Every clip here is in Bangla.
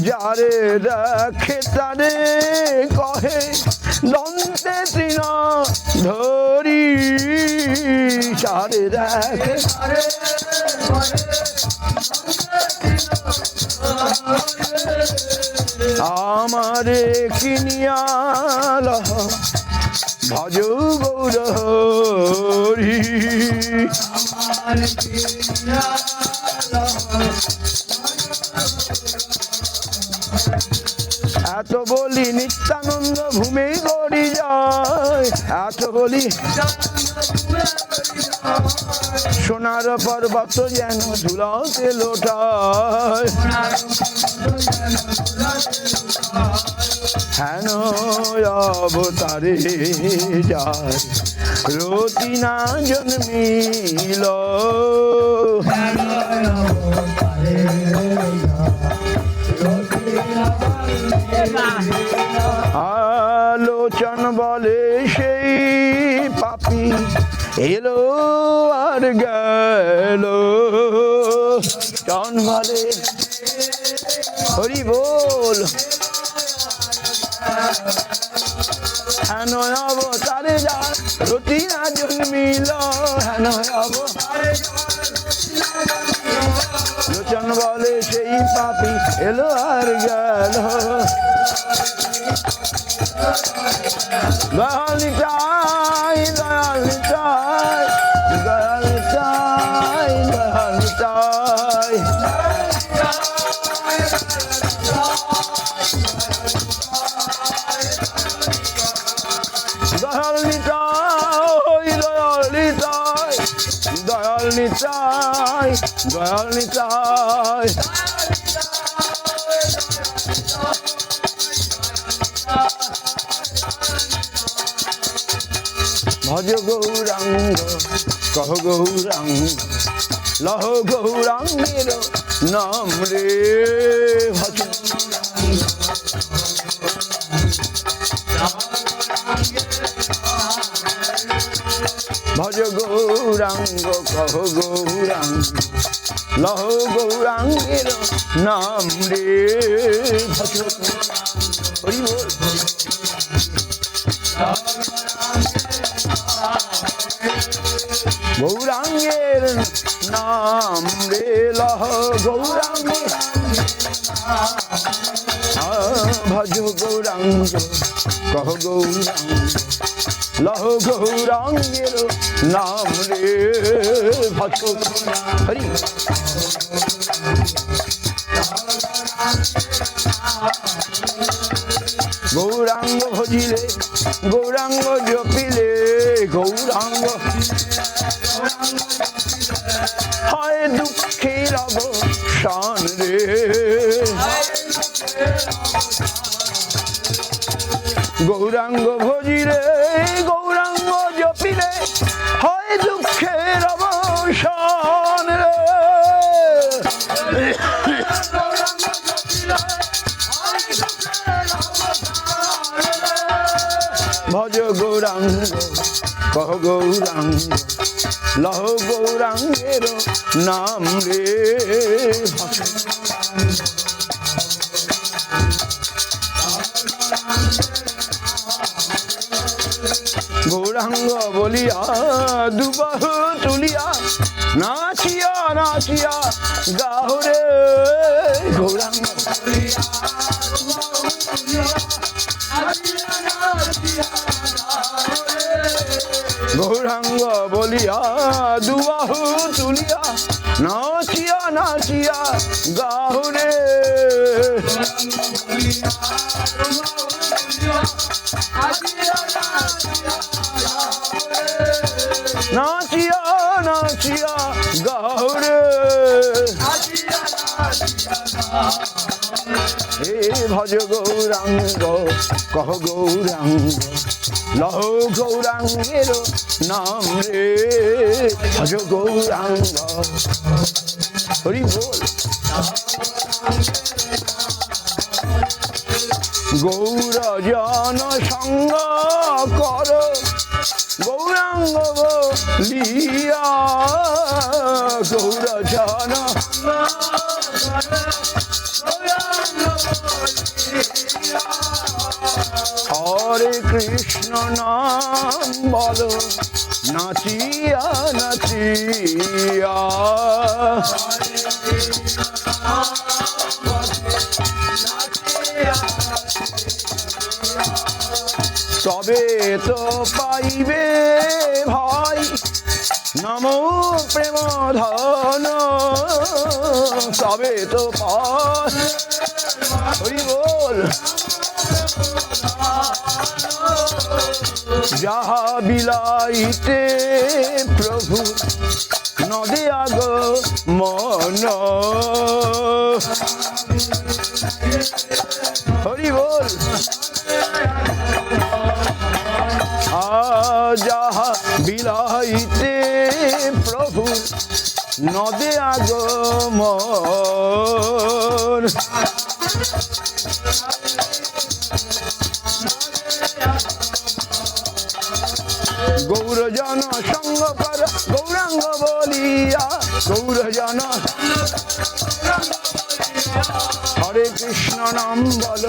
যারে দেখে তারে কহে দন্তে তৃণ ধরি, যারে দেখে আমারে কিনিয়া লহ ভজ গৌর হরি। এত বলি নিত্যানন্দ ভূমি গড়ি যায়, এত বলি সোনার পর্বত যেন ধুলাতে লোটায়, হেন অবতারে যায় রতি না জন্মিল। আলোচন বলে সেই পাপি এলো আর গেল, চন বলে হরি বল হেন অবতারে যায় রতি না জন্মিল, হেন অবতারে লোচন বলে সেই পাপি এলো আর গেল। দয়াল নিতাই দয়াল নিতাই দয়াল নিতাই দয়াল নিতাই, দয়াল নিতাই দয়াল নিতাই দয়াল নিতাই দয়াল নিতাই। ভজ গৌরাঙ্গ কহ গৌরাঙ্গ লহ গৌরাঙ্গের নাম রে, ভজ ভজ গৌরাঙ্গ কহ গৌরাঙ্গ লহ গৌরাঙ্গের নাম রে, ভজ হরি বল। গৌরাঙ্গের নাম রে লহ গৌরাঙ্গের, ভজ গৌরাঙ্গ কহ গৌরাঙ্গ লহ গৌরাঙ্গের নাম রে, ভজ হরি। গৌরাঙ্গ ভজিলে গৌরাঙ্গ জপিলে গৌরাঙ্গ হয় দুঃখের অবসান রে, গৌরাঙ্গ ভজিলে গৌরাঙ্গ জপিলে হয় দুঃখের অবসান রে, ভজ গৌরাঙ্গ কহ গৌরাঙ্গ লহ গৌরাঙ্গের নাম রে, গৌরাঙ্গ বলিয়া দুবাহু তুলিয়া নাচিয়া নাচিয়া গাহরে, গৌরাঙ্গ গৌরাঙ্গ বলিয়া দুবাহু তুলিয়া নাচিয়া নাচিয়া গাহরে, নাচিয়া নাচিয়া গাহরে। হে ভজ গৌরাঙ্গ কহ গৌরাঙ্গ লহ গৌরাঙ্গের নাম রে, ভজ গৌরাঙ্গ হরি বল। গৌর জন সঙ্গ কর গৌরাঙ্গ বলিয়া গৌর জন হরে কৃষ্ণ নাম বলো নাচিয়া নাচিয়া তবে তো পাইবে ভাই নমো প্রেম ধন তবে তো হরি বল যাহা বিলাইতে প্রভু নদে আগ মন হরি বল যাহা বিলাইতে প্রভু নদে আগমন গৌরজন সঙ্গ কর গৌরাঙ্গ বলিয়া গৌরজন হরে কৃষ্ণ নাম বল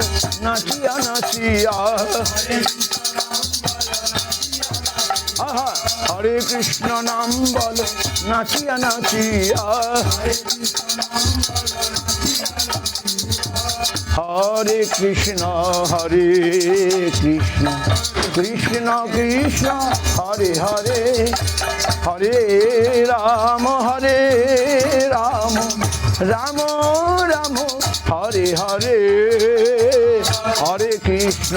নাচিয়া নাচিয়া আহা হরে কৃষ্ণ নাম বল নাচিয়া নাচিয়া হরে কৃষ্ণ কৃষ্ণ কৃষ্ণ হরে হরে হরে রাম রাম রাম হরে হরে হরে কৃষ্ণ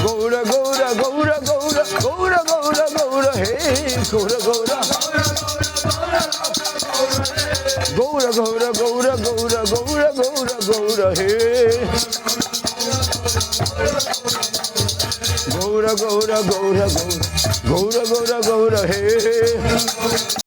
গৌর গৌর গৌর গৌর গৌর গৌর গৌর হে গৌর গৌর গৌর গৌর গৌর গৌর গৌর গৌর গৌর হে গৌর গৌর গৌর গৌর গৌর গৌর গৌর হে